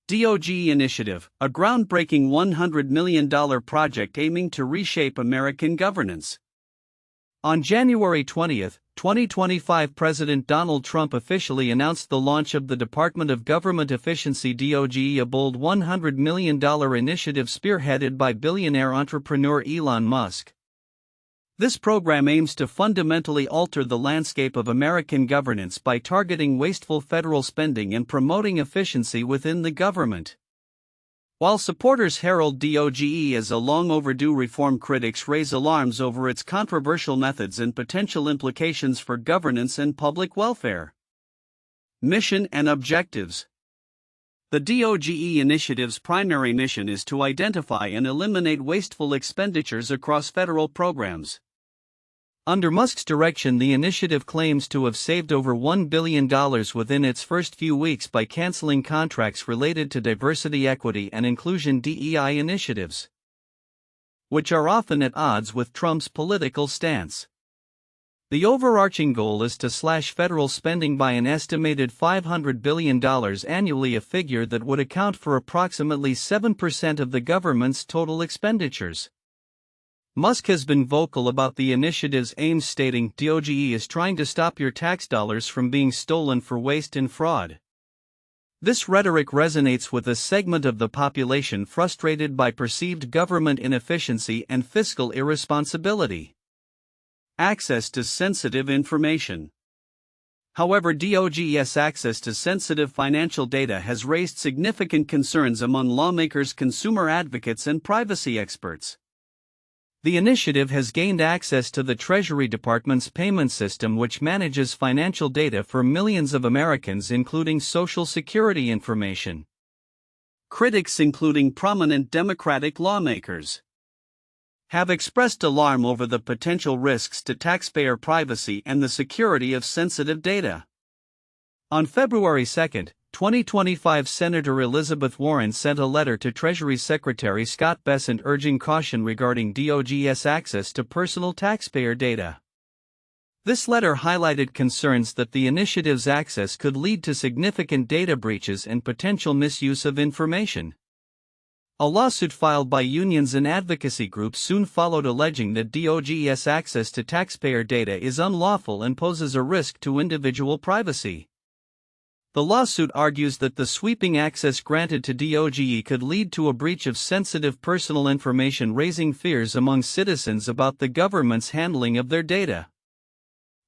D.O.G.E Initiative, a groundbreaking $100 million project aiming to reshape American governance. On January 20, 2025, President Donald Trump officially announced the launch of the Department of Government Efficiency (D.O.G.E), a bold $100 million initiative spearheaded by billionaire entrepreneur Elon Musk. This program aims to fundamentally alter the landscape of American governance by targeting wasteful federal spending and promoting efficiency within the government. While supporters herald D.O.G.E as a long overdue reform, critics raise alarms over its controversial methods and potential implications for governance and public welfare. Mission and objectives. The D.O.G.E initiative's primary mission is to identify and eliminate wasteful expenditures across federal programs. Under Musk's direction, the initiative claims to have saved over $1 billion within its first few weeks by canceling contracts related to diversity, equity, and inclusion (DEI) initiatives, which are often at odds with Trump's political stance. The overarching goal is to slash federal spending by an estimated $500 billion annually, a figure that would account for approximately 7% of the government's total expenditures. Musk has been vocal about the initiative's aims, stating, "D.O.G.E is trying to stop your tax dollars from being stolen for waste and fraud." This rhetoric resonates with a segment of the population frustrated by perceived government inefficiency and fiscal irresponsibility. Access to sensitive information. However, D.O.G.E's access to sensitive financial data has raised significant concerns among lawmakers, consumer advocates, and privacy experts. The initiative has gained access to the Treasury Department's payment system, which manages financial data for millions of Americans, including Social Security information. Critics, including prominent Democratic lawmakers, have expressed alarm over the potential risks to taxpayer privacy and the security of sensitive data. On February 2, 2025, Senator Elizabeth Warren sent a letter to Treasury Secretary Scott Bessent urging caution regarding D.O.G.E's access to personal taxpayer data. This letter highlighted concerns that the initiative's access could lead to significant data breaches and potential misuse of information. A lawsuit filed by unions and advocacy groups soon followed, alleging that D.O.G.E's access to taxpayer data is unlawful and poses a risk to individual privacy. The lawsuit argues that the sweeping access granted to D.O.G.E could lead to a breach of sensitive personal information, raising fears among citizens about the government's handling of their data.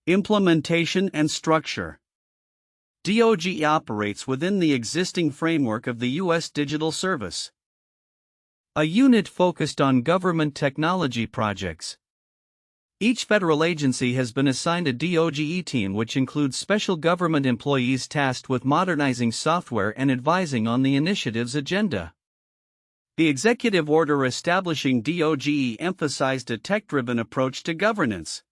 Implementation and structure. D.O.G.E operates within the existing framework of the U.S. Digital Service, a unit focused on government technology projects. Each federal agency has been assigned a D.O.G.E team, which includes special government employees tasked with modernizing software and advising on the initiative's agenda. The executive order establishing D.O.G.E emphasized a tech-driven approach to governance.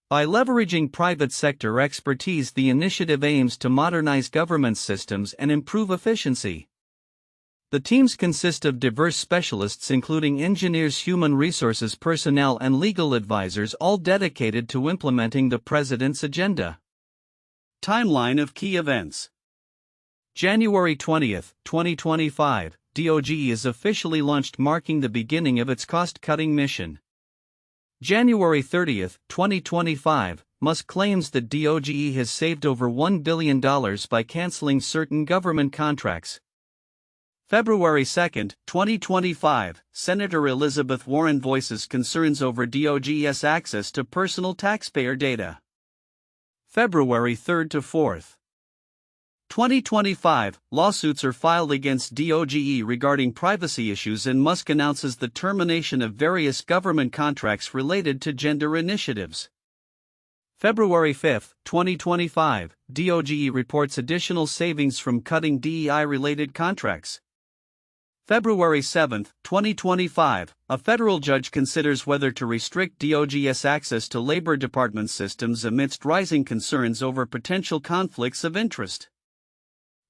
By leveraging private sector expertise, the initiative aims to modernize government systems and improve efficiency. The teams consist of diverse specialists, including engineers, human resources personnel, and legal advisors, all dedicated to implementing the president's agenda. Timeline of key events. January 20, 2025, D.O.G.E is officially launched, marking the beginning of its cost-cutting mission. January 30, 2025, Musk claims that D.O.G.E has saved over $1 billion by canceling certain government contracts. February 2, 2025, Senator Elizabeth Warren voices concerns over D.O.G.E's access to personal taxpayer data. February 3 to 4, 2025, lawsuits are filed against D.O.G.E regarding privacy issues, and Musk announces the termination of various government contracts related to gender initiatives. February 5, 2025, D.O.G.E reports additional savings from cutting DEI-related contracts. February 7, 2025, a federal judge considers whether to restrict D.O.G.E's access to Labor Department systems amidst rising concerns over potential conflicts of interest.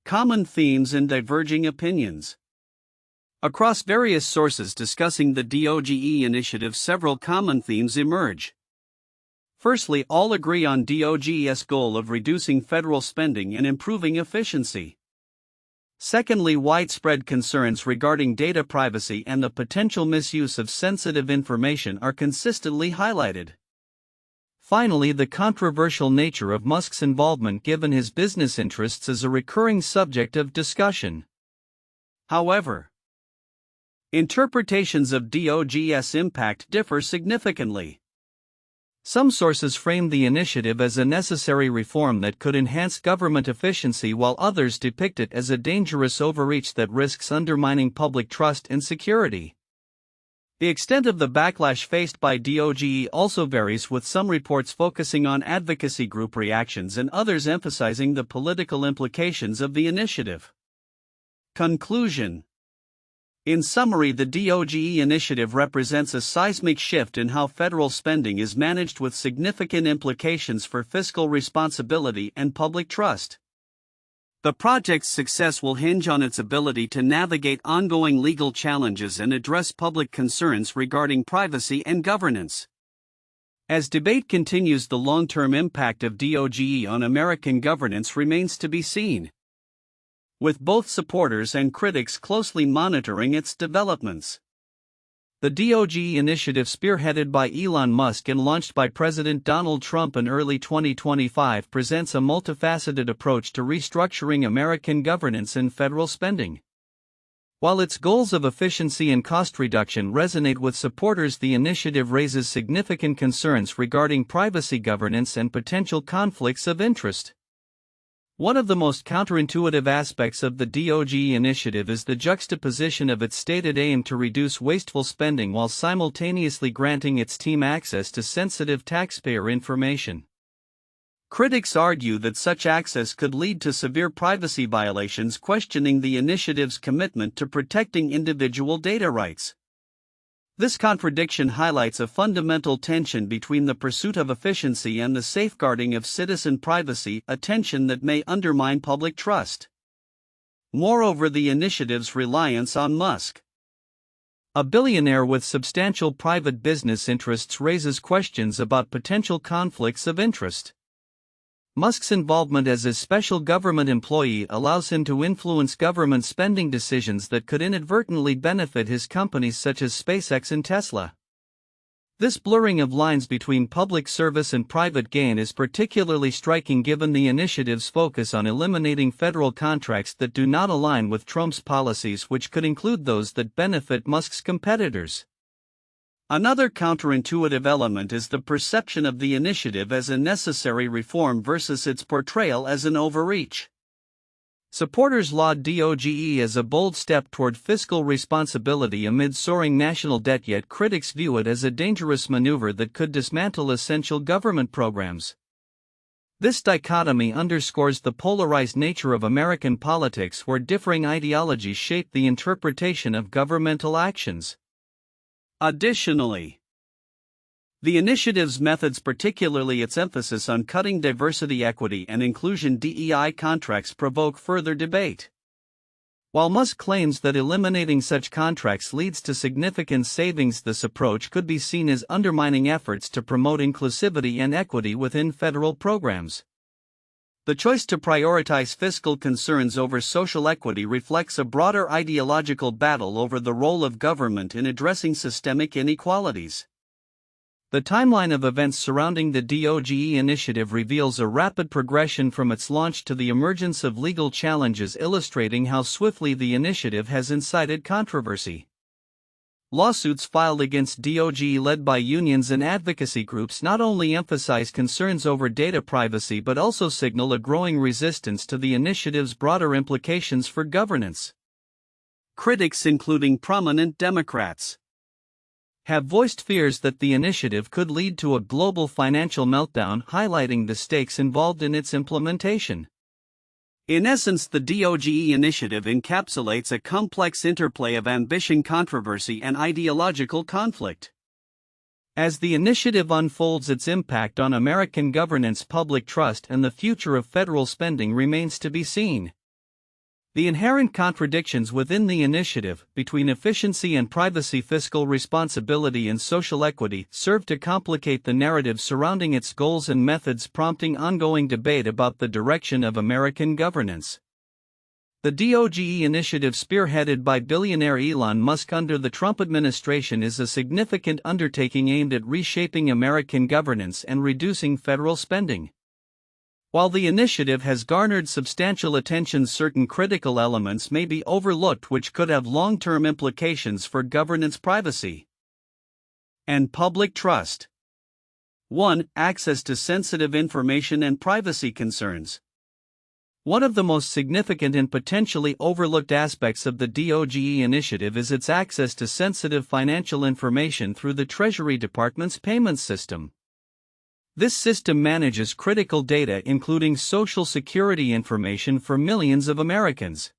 Common themes and diverging opinions. Across various sources discussing the D.O.G.E initiative, several common themes emerge. Firstly, all agree on D.O.G.E's goal of reducing federal spending and improving efficiency. Secondly, widespread concerns regarding data privacy and the potential misuse of sensitive information are consistently highlighted. Finally, the controversial nature of Musk's involvement given his business interests is a recurring subject of discussion. However, interpretations of D.O.G.E's impact differ significantly. Some sources frame the initiative as a necessary reform that could enhance government efficiency, while others depict it as a dangerous overreach that risks undermining public trust and security. The extent of the backlash faced by D.O.G.E also varies, with some reports focusing on advocacy group reactions and others emphasizing the political implications of the initiative. Conclusion. In summary, the D.O.G.E initiative represents a seismic shift in how federal spending is managed, with significant implications for fiscal responsibility and public trust. The project's success will hinge on its ability to navigate ongoing legal challenges and address public concerns regarding privacy and governance. As debate continues, the long-term impact of D.O.G.E on American governance remains to be seen, with both supporters and critics closely monitoring its developments. The D.O.G.E initiative, spearheaded by Elon Musk and launched by President Donald Trump in early 2025, presents a multifaceted approach to restructuring American governance and federal spending. While its goals of efficiency and cost reduction resonate with supporters, the initiative raises significant concerns regarding privacy, governance, and potential conflicts of interest. One of the most counterintuitive aspects of the D.O.G.E initiative is the juxtaposition of its stated aim to reduce wasteful spending while simultaneously granting its team access to sensitive taxpayer information. Critics argue that such access could lead to severe privacy violations, questioning the initiative's commitment to protecting individual data rights. This contradiction highlights a fundamental tension between the pursuit of efficiency and the safeguarding of citizen privacy, a tension that may undermine public trust. Moreover, the initiative's reliance on Musk, a billionaire with substantial private business interests, raises questions about potential conflicts of interest. Musk's involvement as a special government employee allows him to influence government spending decisions that could inadvertently benefit his companies such as SpaceX and Tesla. This blurring of lines between public service and private gain is particularly striking given the initiative's focus on eliminating federal contracts that do not align with Trump's policies, which could include those that benefit Musk's competitors. Another counterintuitive element is the perception of the initiative as a necessary reform versus its portrayal as an overreach. Supporters laud D.O.G.E as a bold step toward fiscal responsibility amid soaring national debt, yet critics view it as a dangerous maneuver that could dismantle essential government programs. This dichotomy underscores the polarized nature of American politics, where differing ideologies shape the interpretation of governmental actions. Additionally, the initiative's methods, particularly its emphasis on cutting diversity, equity, and inclusion DEI contracts, provoke further debate. While Musk claims that eliminating such contracts leads to significant savings, this approach could be seen as undermining efforts to promote inclusivity and equity within federal programs. The choice to prioritize fiscal concerns over social equity reflects a broader ideological battle over the role of government in addressing systemic inequalities. The timeline of events surrounding the D.O.G.E initiative reveals a rapid progression from its launch to the emergence of legal challenges, illustrating how swiftly the initiative has incited controversy. Lawsuits filed against D.O.G.E, led by unions and advocacy groups, not only emphasize concerns over data privacy but also signal a growing resistance to the initiative's broader implications for governance. Critics, including prominent Democrats, have voiced fears that the initiative could lead to a global financial meltdown, highlighting the stakes involved in its implementation. In essence, the D.O.G.E initiative encapsulates a complex interplay of ambition, controversy, and ideological conflict. As the initiative unfolds, its impact on American governance, public trust, and the future of federal spending remains to be seen. The inherent contradictions within the initiative, between efficiency and privacy, fiscal responsibility and social equity, serve to complicate the narrative surrounding its goals and methods, prompting ongoing debate about the direction of American governance. The D.O.G.E initiative spearheaded by billionaire Elon Musk under the Trump administration is a significant undertaking aimed at reshaping American governance and reducing federal spending. While the initiative has garnered substantial attention, certain critical elements may be overlooked which could have long-term implications for governance, privacy, and public trust. 1. Access to sensitive information and privacy concerns. One of the most significant and potentially overlooked aspects of the D.O.G.E initiative is its access to sensitive financial information through the Treasury Department's payments system. This system manages critical data including Social Security information for millions of Americans.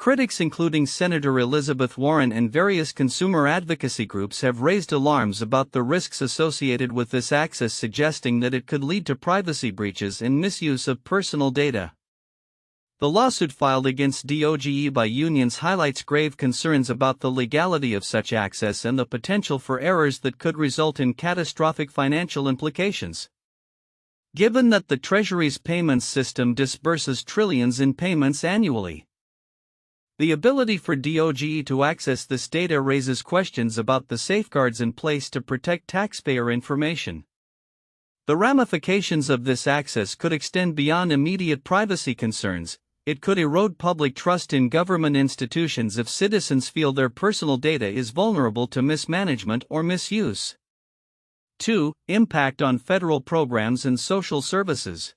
Critics including Senator Elizabeth Warren and various consumer advocacy groups have raised alarms about the risks associated with this access, suggesting that it could lead to privacy breaches and misuse of personal data. The lawsuit filed against D.O.G.E by unions highlights grave concerns about the legality of such access and the potential for errors that could result in catastrophic financial implications. Given that the Treasury's payments system disburses trillions in payments annually, the ability for D.O.G.E to access this data raises questions about the safeguards in place to protect taxpayer information. The ramifications of this access could extend beyond immediate privacy concerns. It could erode public trust in government institutions if citizens feel their personal data is vulnerable to mismanagement or misuse. 2. Impact on federal programs and social services.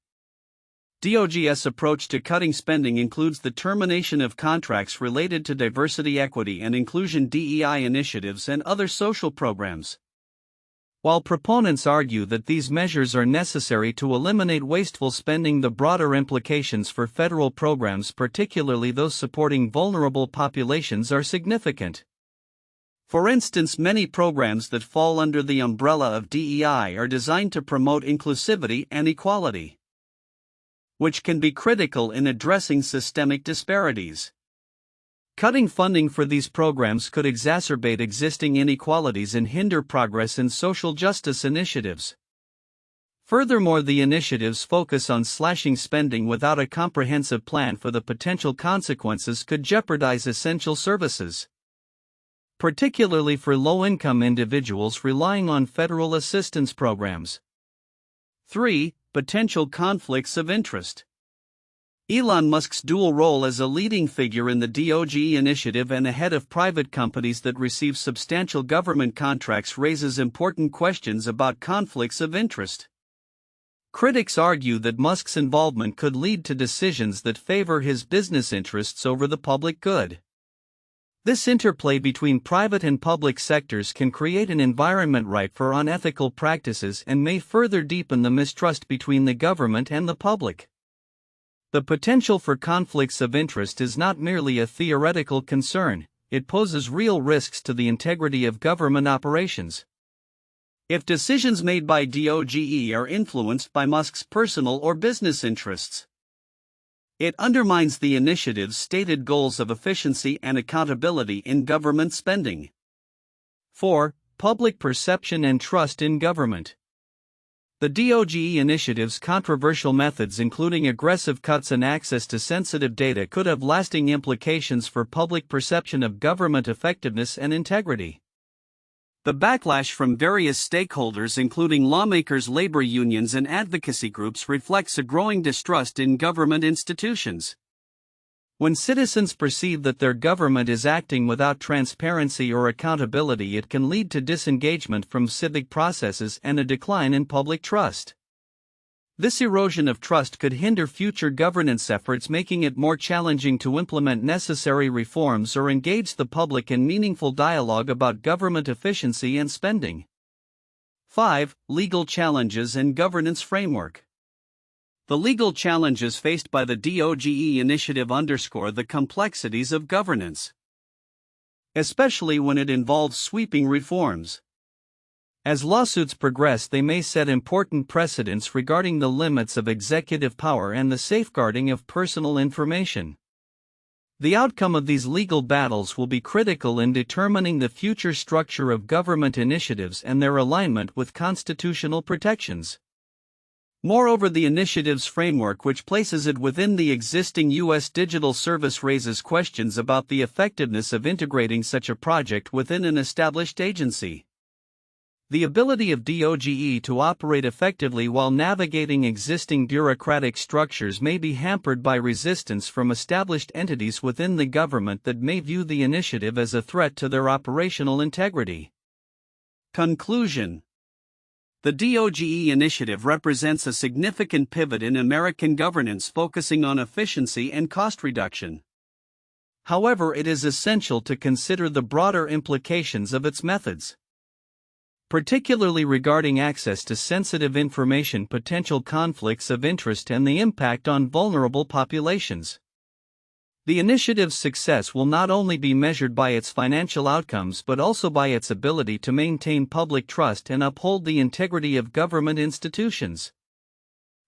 D.O.G.'s approach to cutting spending includes the termination of contracts related to diversity, equity, and inclusion DEI initiatives and other social programs. While proponents argue that these measures are necessary to eliminate wasteful spending, the broader implications for federal programs, particularly those supporting vulnerable populations, are significant. For instance, many programs that fall under the umbrella of DEI are designed to promote inclusivity and equality, which can be critical in addressing systemic disparities. Cutting funding for these programs could exacerbate existing inequalities and hinder progress in social justice initiatives. Furthermore, the initiatives focus on slashing spending without a comprehensive plan for the potential consequences could jeopardize essential services, particularly for low-income individuals relying on federal assistance programs. 3. Potential conflicts of interest. Elon Musk's dual role as a leading figure in the D.O.G.E initiative and a head of private companies that receive substantial government contracts raises important questions about conflicts of interest. Critics argue that Musk's involvement could lead to decisions that favor his business interests over the public good. This interplay between private and public sectors can create an environment ripe for unethical practices and may further deepen the mistrust between the government and the public. The potential for conflicts of interest is not merely a theoretical concern, it poses real risks to the integrity of government operations. If decisions made by D.O.G.E are influenced by Musk's personal or business interests, it undermines the initiative's stated goals of efficiency and accountability in government spending. 4. Public perception and trust in government. The D.O.G.E initiative's controversial methods, including aggressive cuts and access to sensitive data, could have lasting implications for public perception of government effectiveness and integrity. The backlash from various stakeholders, including lawmakers, labor unions, and advocacy groups, reflects a growing distrust in government institutions. When citizens perceive that their government is acting without transparency or accountability, it can lead to disengagement from civic processes and a decline in public trust. This erosion of trust could hinder future governance efforts, making it more challenging to implement necessary reforms or engage the public in meaningful dialogue about government efficiency and spending. 5. Legal challenges and governance framework. The legal challenges faced by the D.O.G.E initiative underscore the complexities of governance, especially when it involves sweeping reforms. As lawsuits progress, they may set important precedents regarding the limits of executive power and the safeguarding of personal information. The outcome of these legal battles will be critical in determining the future structure of government initiatives and their alignment with constitutional protections. Moreover, the initiative's framework, which places it within the existing U.S. digital service, raises questions about the effectiveness of integrating such a project within an established agency. The ability of D.O.G.E to operate effectively while navigating existing bureaucratic structures may be hampered by resistance from established entities within the government that may view the initiative as a threat to their operational integrity. Conclusion: the D.O.G.E initiative represents a significant pivot in American governance, focusing on efficiency and cost reduction. However, it is essential to consider the broader implications of its methods, particularly regarding access to sensitive information, potential conflicts of interest, and the impact on vulnerable populations. The initiative's success will not only be measured by its financial outcomes but also by its ability to maintain public trust and uphold the integrity of government institutions.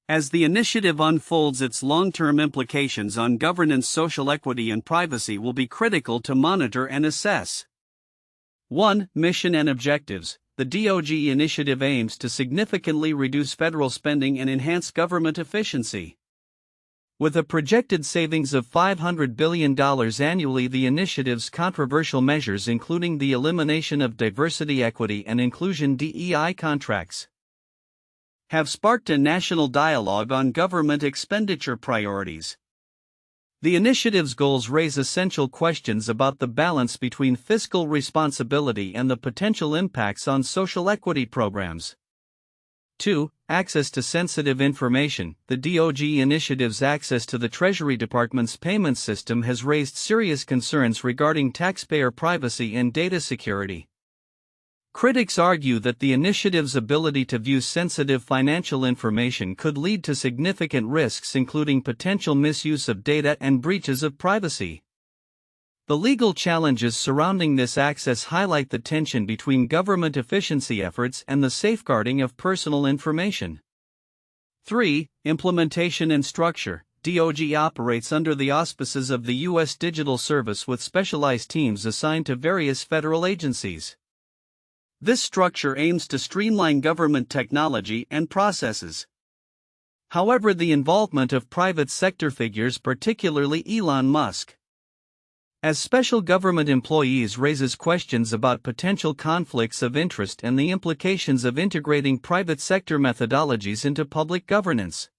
As the initiative unfolds, its long-term implications on governance, social equity, and privacy will be critical to monitor and assess. 1. Mission and objectives. The D.O.G.E initiative aims to significantly reduce federal spending and enhance government efficiency. With a projected savings of $500 billion annually, the initiative's controversial measures, including the elimination of diversity, equity, and inclusion (DEI) contracts, have sparked a national dialogue on government expenditure priorities. The initiative's goals raise essential questions about the balance between fiscal responsibility and the potential impacts on social equity programs. 2. Access to sensitive information. The D.O.G.E initiative's access to the Treasury Department's payment system has raised serious concerns regarding taxpayer privacy and data security. Critics argue that the initiative's ability to view sensitive financial information could lead to significant risks, including potential misuse of data and breaches of privacy. The legal challenges surrounding this access highlight the tension between government efficiency efforts and the safeguarding of personal information. 3. Implementation and structure. D.O.G.E operates under the auspices of the U.S. Digital Service, with specialized teams assigned to various federal agencies. This structure aims to streamline government technology and processes. However, the involvement of private sector figures, particularly Elon Musk, as special government employees, raises questions about potential conflicts of interest and the implications of integrating private sector methodologies into public governance.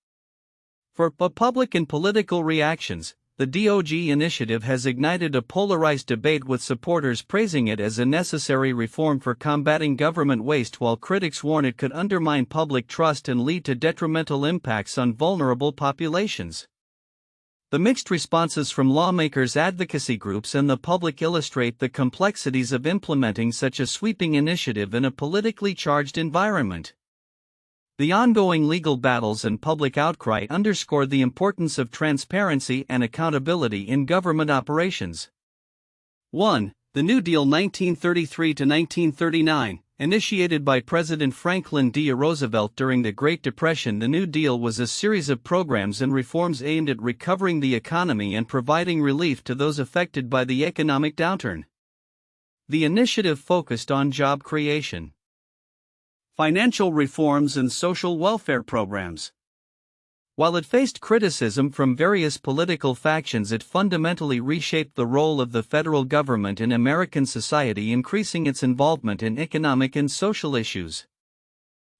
For public and political reactions, the D.O.G.E initiative has ignited a polarized debate, with supporters praising it as a necessary reform for combating government waste, while critics warn it could undermine public trust and lead to detrimental impacts on vulnerable populations. The mixed responses from lawmakers, advocacy groups, and the public illustrate the complexities of implementing such a sweeping initiative in a politically charged environment. The ongoing legal battles and public outcry underscore the importance of transparency and accountability in government operations. 1. The New Deal 1933–1939. Initiated by President Franklin D. Roosevelt during the Great Depression, the New Deal was a series of programs and reforms aimed at recovering the economy and providing relief to those affected by the economic downturn. The initiative focused on job creation, financial reforms, and social welfare programs. While it faced criticism from various political factions, it fundamentally reshaped the role of the federal government in American society, increasing its involvement in economic and social issues.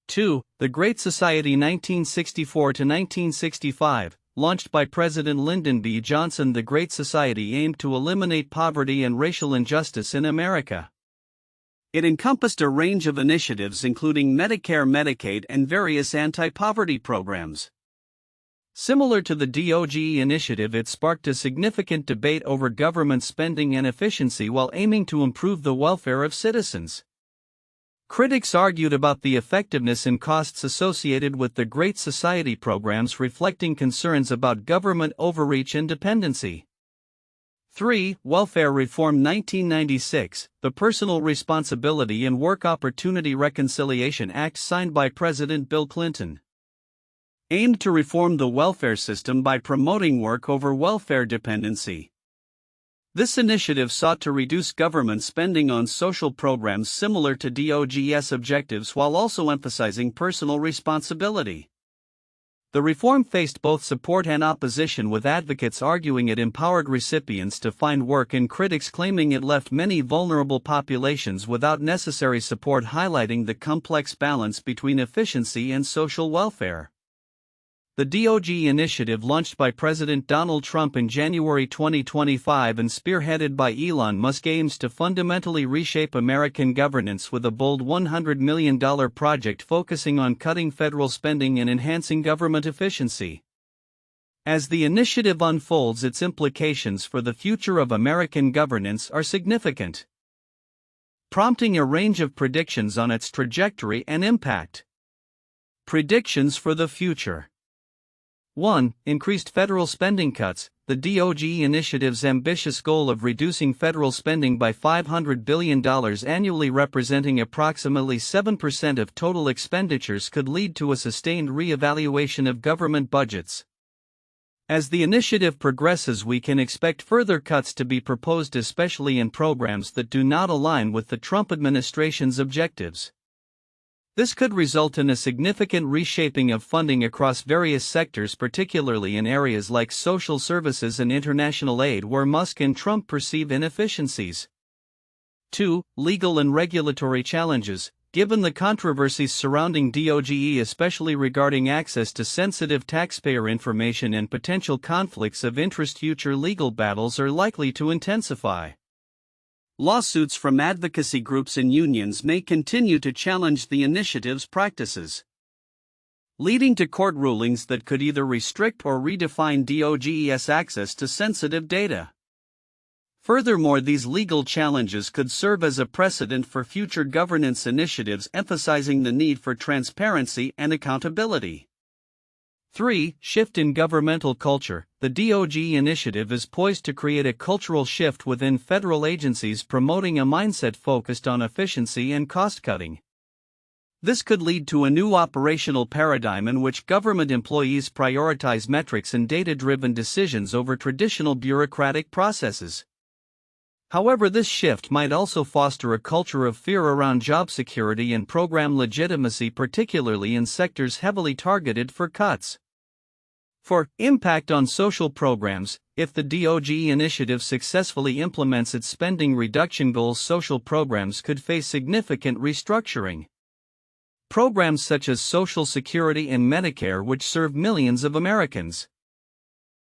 2. The Great Society 1964–1965. Launched by President Lyndon B. Johnson, the Great Society aimed to eliminate poverty and racial injustice in America. It encompassed a range of initiatives, including Medicare, Medicaid, and various anti-poverty programs. Similar to the D.O.G.E initiative, it sparked a significant debate over government spending and efficiency while aiming to improve the welfare of citizens. Critics argued about the effectiveness and costs associated with the Great Society programs, reflecting concerns about government overreach and dependency. 3. Welfare Reform 1996. The Personal Responsibility and Work Opportunity Reconciliation Act, signed by President Bill Clinton, aimed to reform the welfare system by promoting work over welfare dependency. This initiative sought to reduce government spending on social programs similar to D.O.G.E.'s objectives, while also emphasizing personal responsibility. The reform faced both support and opposition, with advocates arguing it empowered recipients to find work and critics claiming it left many vulnerable populations without necessary support, highlighting the complex balance between efficiency and social welfare. The D.O.G.E Initiative, launched by President Donald Trump in January 2025 and spearheaded by Elon Musk, aims to fundamentally reshape American governance with a bold $100 million project focusing on cutting federal spending and enhancing government efficiency. As the initiative unfolds, its implications for the future of American governance are significant, prompting a range of predictions on its trajectory and impact. Predictions for the future. 1. Increased federal spending cuts. The D.O.G.E Initiative's ambitious goal of reducing federal spending by $500 billion annually, representing approximately 7% of total expenditures, could lead to a sustained re-evaluation of government budgets. As the initiative progresses, we can expect further cuts to be proposed, especially in programs that do not align with the Trump administration's objectives. This could result in a significant reshaping of funding across various sectors, particularly in areas like social services and international aid, where Musk and Trump perceive inefficiencies. 2. Legal and regulatory challenges. Given the controversies surrounding D.O.G.E, especially regarding access to sensitive taxpayer information and potential conflicts of interest, future legal battles are likely to intensify. Lawsuits from advocacy groups and unions may continue to challenge the initiative's practices, leading to court rulings that could either restrict or redefine D.O.G.E's access to sensitive data. Furthermore, these legal challenges could serve as a precedent for future governance initiatives, emphasizing the need for transparency and accountability. 3. Shift in governmental culture. The D.O.G.E Initiative is poised to create a cultural shift within federal agencies, promoting a mindset focused on efficiency and cost-cutting. This could lead to a new operational paradigm in which government employees prioritize metrics and data-driven decisions over traditional bureaucratic processes. However, this shift might also foster a culture of fear around job security and program legitimacy, particularly in sectors heavily targeted for cuts. 4. Impact on social programs. If the D.O.G.E initiative successfully implements its spending reduction goals, social programs could face significant restructuring. Programs such as Social Security and Medicare, which serve millions of Americans,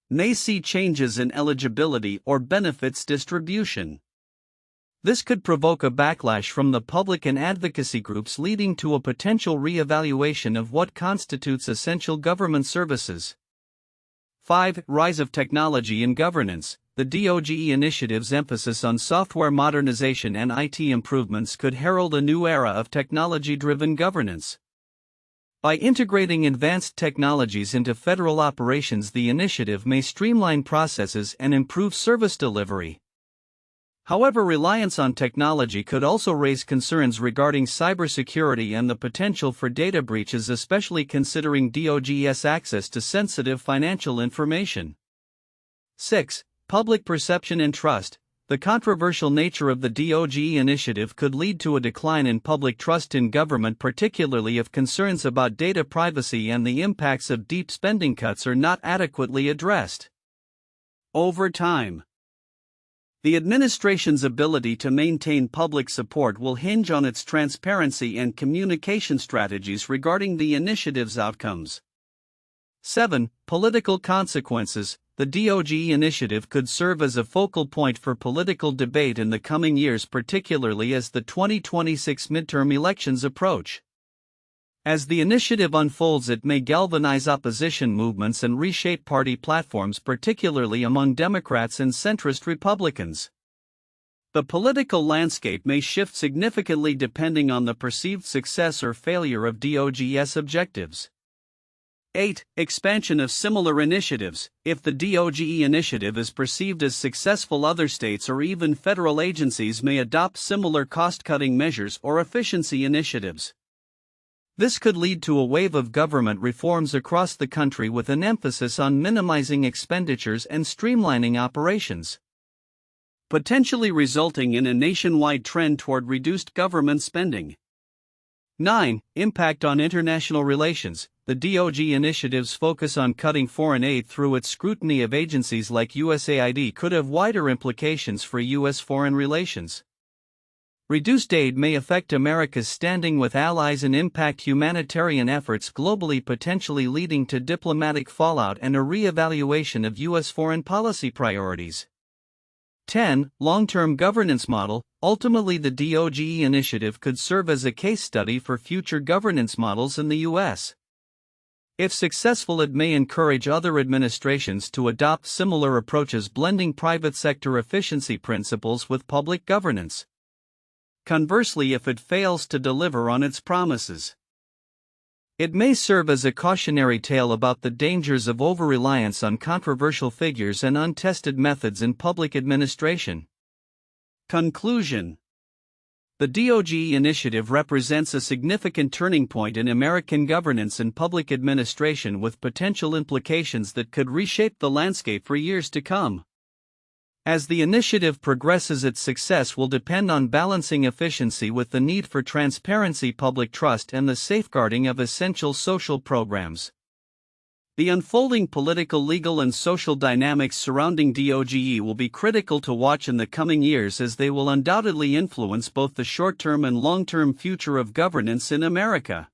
may see changes in eligibility or benefits distribution. This could provoke a backlash from the public and advocacy groups, leading to a potential re-evaluation of what constitutes essential government services. 5. Rise of technology in governance. The D.O.G.E initiative's emphasis on software modernization and IT improvements could herald a new era of technology-driven governance. By integrating advanced technologies into federal operations, the initiative may streamline processes and improve service delivery. However, reliance on technology could also raise concerns regarding cybersecurity and the potential for data breaches, especially considering D.O.G.E's access to sensitive financial information. 6. Public perception and trust. The controversial nature of the D.O.G.E initiative could lead to a decline in public trust in government, particularly if concerns about data privacy and the impacts of deep spending cuts are not adequately addressed. Over time, the administration's ability to maintain public support will hinge on its transparency and communication strategies regarding the initiative's outcomes. 7. Political consequences. The D.O.G.E initiative could serve as a focal point for political debate in the coming years, particularly as the 2026 midterm elections approach. As the initiative unfolds, it may galvanize opposition movements and reshape party platforms, particularly among Democrats and centrist Republicans. The political landscape may shift significantly depending on the perceived success or failure of D.O.G.E's objectives. 8. Expansion of similar initiatives. If the D.O.G.E initiative is perceived as successful, other states or even federal agencies may adopt similar cost-cutting measures or efficiency initiatives. This could lead to a wave of government reforms across the country with an emphasis on minimizing expenditures and streamlining operations, potentially resulting in a nationwide trend toward reduced government spending. 9. Impact on international relations. The D.O.G.E Initiative's focus on cutting foreign aid through its scrutiny of agencies like USAID could have wider implications for U.S. foreign relations. Reduced aid may affect America's standing with allies and impact humanitarian efforts globally, potentially leading to diplomatic fallout and a re-evaluation of U.S. foreign policy priorities. 10. Long-term governance model. Ultimately, the D.O.G.E initiative could serve as a case study for future governance models in the U.S. If successful, it may encourage other administrations to adopt similar approaches, blending private sector efficiency principles with public governance. Conversely, if it fails to deliver on its promises, it may serve as a cautionary tale about the dangers of over-reliance on controversial figures and untested methods in public administration. Conclusion. The D.O.G.E initiative represents a significant turning point in American governance and public administration, with potential implications that could reshape the landscape for years to come. As the initiative progresses, its success will depend on balancing efficiency with the need for transparency, public trust, and the safeguarding of essential social programs. The unfolding political, legal, and social dynamics surrounding D.O.G.E will be critical to watch in the coming years, as they will undoubtedly influence both the short-term and long-term future of governance in America.